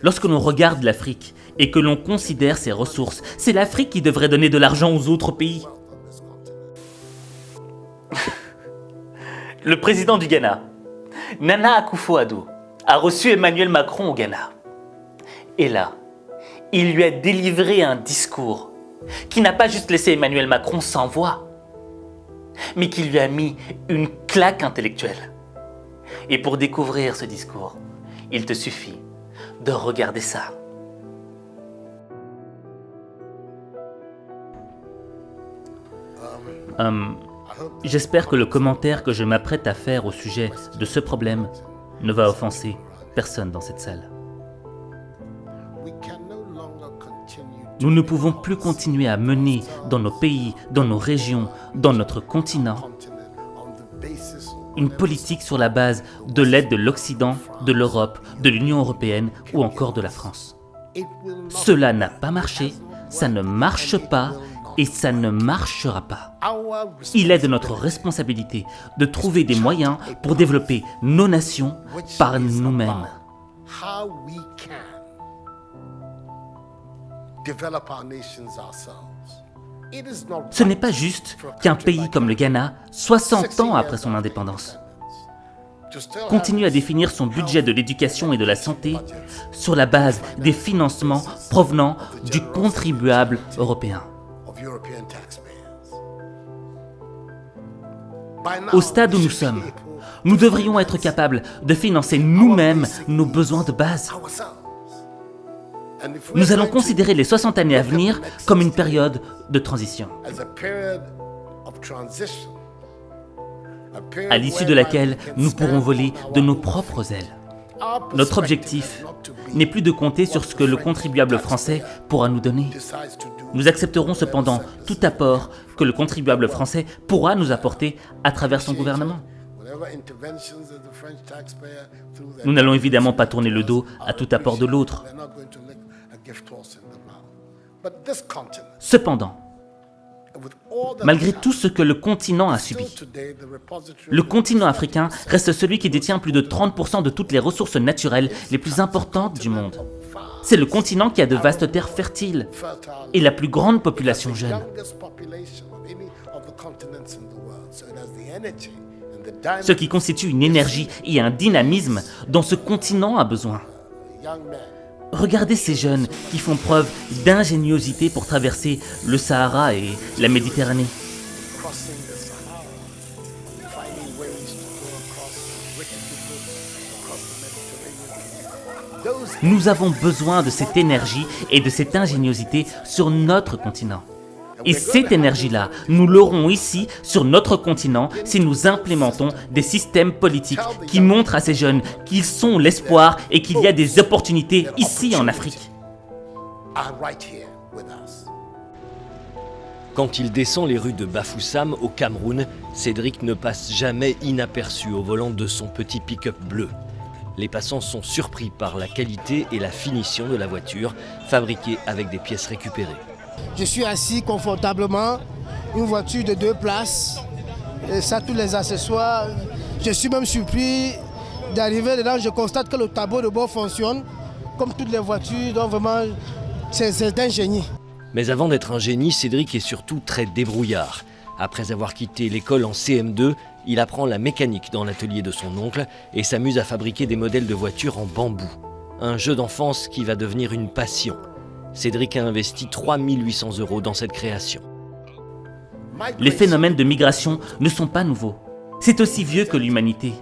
Lorsque l'on regarde l'Afrique et que l'on considère ses ressources, c'est l'Afrique qui devrait donner de l'argent aux autres pays. Le président du Ghana, Nana Akufo-Addo, a reçu Emmanuel Macron au Ghana. Et là, il lui a délivré un discours qui n'a pas juste laissé Emmanuel Macron sans voix, mais qui lui a mis une claque intellectuelle. Et pour découvrir ce discours, il te suffit de regarder ça. J'espère que le commentaire que je m'apprête à faire au sujet de ce problème ne va offenser personne dans cette salle. Nous ne pouvons plus continuer à mener dans nos pays, dans nos régions, dans notre continent, une politique sur la base de l'aide de l'Occident, de l'Europe, de l'Union européenne ou encore de la France. Cela n'a pas marché, ça ne marche pas et ça ne marchera pas. Il est de notre responsabilité de trouver des moyens pour développer nos nations par nous-mêmes. Ce n'est pas juste qu'un pays comme le Ghana, 60 ans après son indépendance, continue à définir son budget de l'éducation et de la santé sur la base des financements provenant du contribuable européen. Au stade où nous sommes, nous devrions être capables de financer nous-mêmes nos besoins de base. Nous allons considérer les 60 années à venir comme une période de transition, à l'issue de laquelle nous pourrons voler de nos propres ailes. Notre objectif n'est plus de compter sur ce que le contribuable français pourra nous donner. Nous accepterons cependant tout apport que le contribuable français pourra nous apporter à travers son gouvernement. Nous n'allons évidemment pas tourner le dos à tout apport de l'autre. Cependant, malgré tout ce que le continent a subi, le continent africain reste celui qui détient plus de 30% de toutes les ressources naturelles les plus importantes du monde. C'est le continent qui a de vastes terres fertiles et la plus grande population jeune. Ce qui constitue une énergie et un dynamisme dont ce continent a besoin. Regardez ces jeunes qui font preuve d'ingéniosité pour traverser le Sahara et la Méditerranée. Nous avons besoin de cette énergie et de cette ingéniosité sur notre continent. Et cette énergie-là, nous l'aurons ici, sur notre continent, si nous implémentons des systèmes politiques qui montrent à ces jeunes qu'ils sont l'espoir et qu'il y a des opportunités ici en Afrique. Quand il descend les rues de Bafoussam, au Cameroun, Cédric ne passe jamais inaperçu au volant de son petit pick-up bleu. Les passants sont surpris par la qualité et la finition de la voiture, fabriquée avec des pièces récupérées. Je suis assis confortablement, une voiture de 2 places, et ça, tous les accessoires. Je suis même surpris d'arriver dedans, je constate que le tableau de bord fonctionne, comme toutes les voitures, donc vraiment, c'est un génie. Mais avant d'être un génie, Cédric est surtout très débrouillard. Après avoir quitté l'école en CM2, il apprend la mécanique dans l'atelier de son oncle et s'amuse à fabriquer des modèles de voitures en bambou. Un jeu d'enfance qui va devenir une passion. Cédric a investi 3 800 € dans cette création. Les phénomènes de migration ne sont pas nouveaux. C'est aussi vieux que l'humanité.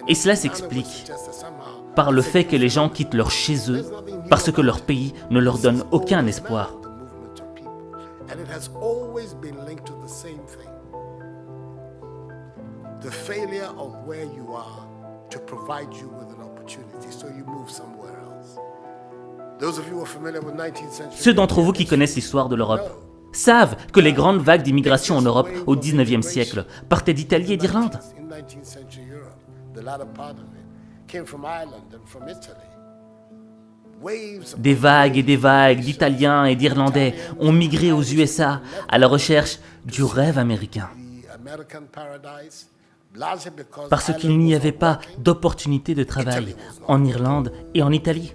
Et cela s'explique par le fait que les gens quittent leur chez eux parce que leur pays ne leur donne aucun espoir. The failure of where you are to provide you with an opportunity, so you move somewhere else. Those of you who are familiar with 19th century. Ceux d'entre vous qui connaissent l'histoire de l'Europe savent que les grandes vagues d'immigration en Europe au XIXe siècle partaient d'Italie et d'Irlande. Des vagues et des vagues d'Italiens et d'Irlandais ont migré aux USA à la recherche du rêve américain. Parce qu'il n'y avait pas d'opportunité de travail en Irlande et en Italie.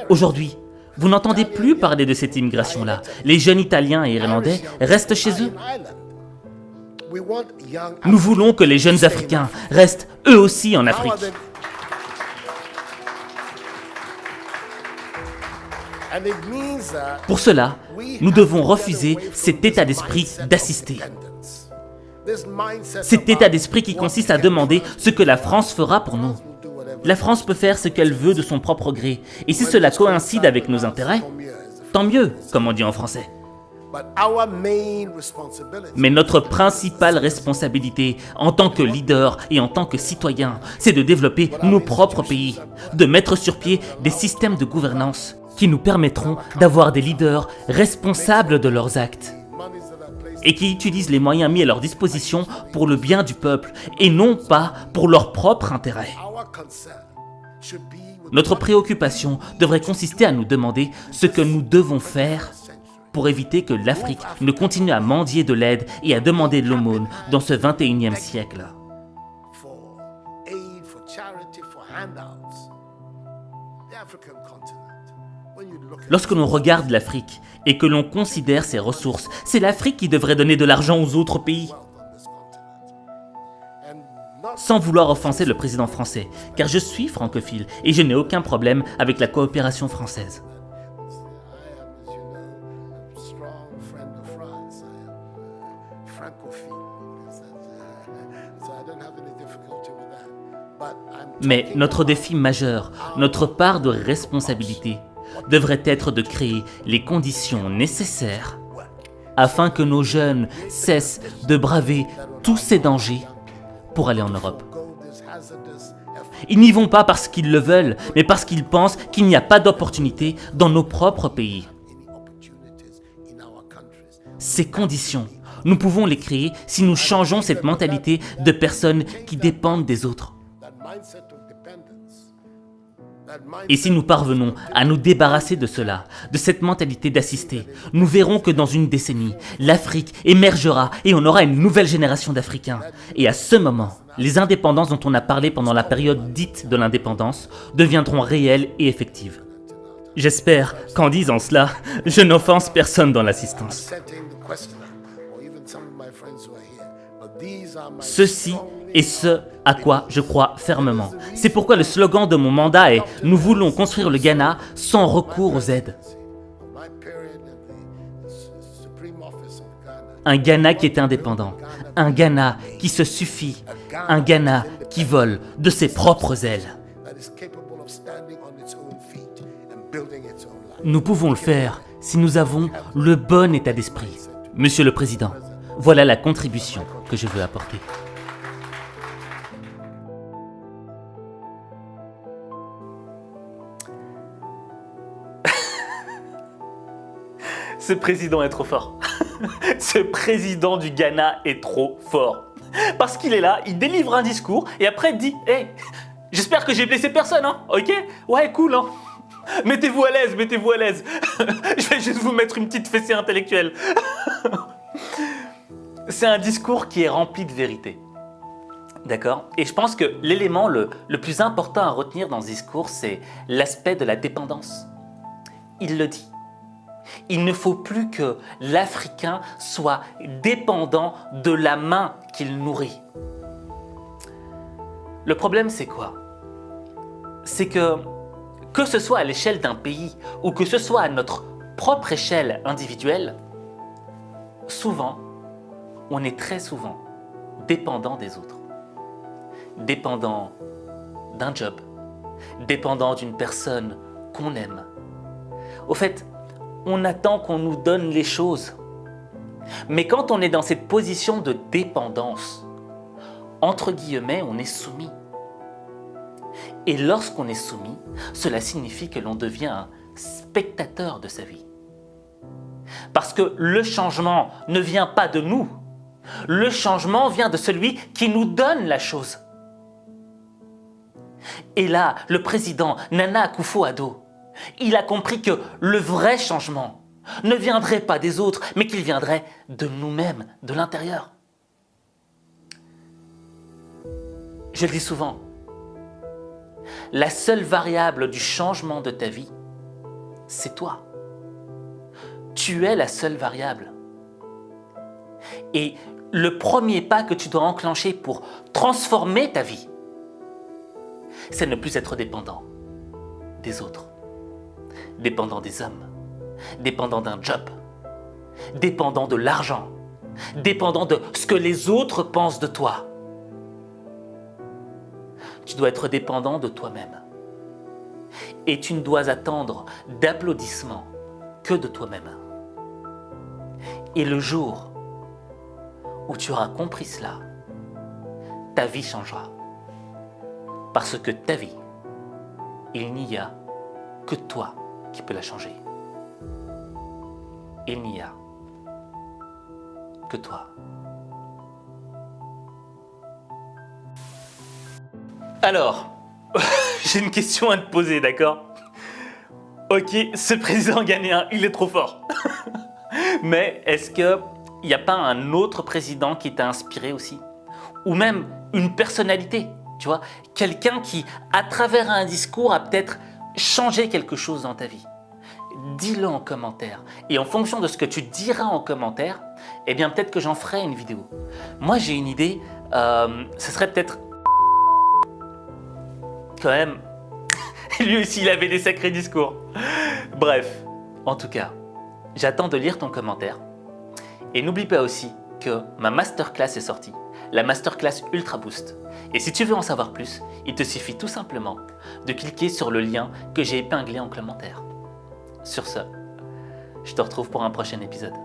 Aujourd'hui, vous n'entendez plus parler de cette immigration-là. Les jeunes Italiens et Irlandais restent chez eux. Nous voulons que les jeunes Africains restent eux aussi en Afrique. Pour cela, nous devons refuser cet état d'esprit d'assister. Cet état d'esprit qui consiste à demander ce que la France fera pour nous. La France peut faire ce qu'elle veut de son propre gré, et si cela coïncide avec nos intérêts, tant mieux, comme on dit en français. Mais notre principale responsabilité en tant que leader et en tant que citoyen, c'est de développer nos propres pays, de mettre sur pied des systèmes de gouvernance qui nous permettront d'avoir des leaders responsables de leurs actes et qui utilisent les moyens mis à leur disposition pour le bien du peuple et non pas pour leur propre intérêt. Notre préoccupation devrait consister à nous demander ce que nous devons faire pour éviter que l'Afrique ne continue à mendier de l'aide et à demander de l'aumône dans ce 21e siècle. Lorsque l'on regarde l'Afrique et que l'on considère ses ressources, c'est l'Afrique qui devrait donner de l'argent aux autres pays. Sans vouloir offenser le président français, car je suis francophile et je n'ai aucun problème avec la coopération française. Mais notre défi majeur, notre part de responsabilité, devrait être de créer les conditions nécessaires afin que nos jeunes cessent de braver tous ces dangers pour aller en Europe. Ils n'y vont pas parce qu'ils le veulent, mais parce qu'ils pensent qu'il n'y a pas d'opportunité dans nos propres pays. Ces conditions, nous pouvons les créer si nous changeons cette mentalité de personnes qui dépendent des autres. Et si nous parvenons à nous débarrasser de cela, de cette mentalité d'assister, nous verrons que dans une décennie, l'Afrique émergera et on aura une nouvelle génération d'Africains. Et à ce moment, les indépendances dont on a parlé pendant la période dite de l'indépendance deviendront réelles et effectives. J'espère qu'en disant cela, je n'offense personne dans l'assistance. Ceci est ce à quoi je crois fermement. C'est pourquoi le slogan de mon mandat est « Nous voulons construire le Ghana sans recours aux aides ». Un Ghana qui est indépendant, un Ghana qui se suffit, un Ghana qui vole de ses propres ailes. Nous pouvons le faire si nous avons le bon état d'esprit. Monsieur le Président, voilà la contribution que je veux apporter. Ce président est trop fort. Ce président du Ghana est trop fort. Parce qu'il est là, il délivre un discours et après il dit « Hey, j'espère que j'ai blessé personne, hein, ok? Ouais, cool, hein. Mettez-vous à l'aise, mettez-vous à l'aise. Je vais juste vous mettre une petite fessée intellectuelle. » C'est un discours qui est rempli de vérité. D'accord? Et je pense que l'élément le plus important à retenir dans ce discours, c'est l'aspect de la dépendance. Il le dit. Il ne faut plus que l'Africain soit dépendant de la main qu'il nourrit. Le problème, c'est quoi? C'est que ce soit à l'échelle d'un pays ou que ce soit à notre propre échelle individuelle, souvent, on est très souvent dépendant des autres. Dépendant d'un job, dépendant d'une personne qu'on aime. Au fait, on attend qu'on nous donne les choses. Mais quand on est dans cette position de dépendance, entre guillemets, on est soumis. Et lorsqu'on est soumis, cela signifie que l'on devient un spectateur de sa vie. Parce que le changement ne vient pas de nous. Le changement vient de celui qui nous donne la chose. Et là, le président Nana Akufo-Addo, il a compris que le vrai changement ne viendrait pas des autres, mais qu'il viendrait de nous-mêmes, de l'intérieur. Je le dis souvent, la seule variable du changement de ta vie, c'est toi. Tu es la seule variable. Et le premier pas que tu dois enclencher pour transformer ta vie, c'est ne plus être dépendant des autres, dépendant des hommes, dépendant d'un job, dépendant de l'argent, dépendant de ce que les autres pensent de toi. Tu dois être dépendant de toi-même. Et tu ne dois attendre d'applaudissements que de toi-même. Et le jour où tu auras compris cela, ta vie changera. Parce que ta vie, il n'y a que toi qui peux la changer. Il n'y a que toi. Alors, j'ai une question à te poser, d'accord? Ok, ce président ghanéen, il est trop fort. Mais est-ce qu'il n'y a pas un autre président qui t'a inspiré aussi? Ou même une personnalité, tu vois? Quelqu'un qui, à travers un discours, a peut-être changé quelque chose dans ta vie. Dis-le en commentaire. Et en fonction de ce que tu diras en commentaire, eh bien peut-être que j'en ferai une vidéo. Moi j'ai une idée, ce serait peut-être... Quand même, lui aussi il avait des sacrés discours. Bref, en tout cas, j'attends de lire ton commentaire. Et n'oublie pas aussi que ma masterclass est sortie, la masterclass Ultra Boost. Et si tu veux en savoir plus, il te suffit tout simplement de cliquer sur le lien que j'ai épinglé en commentaire. Sur ce, je te retrouve pour un prochain épisode.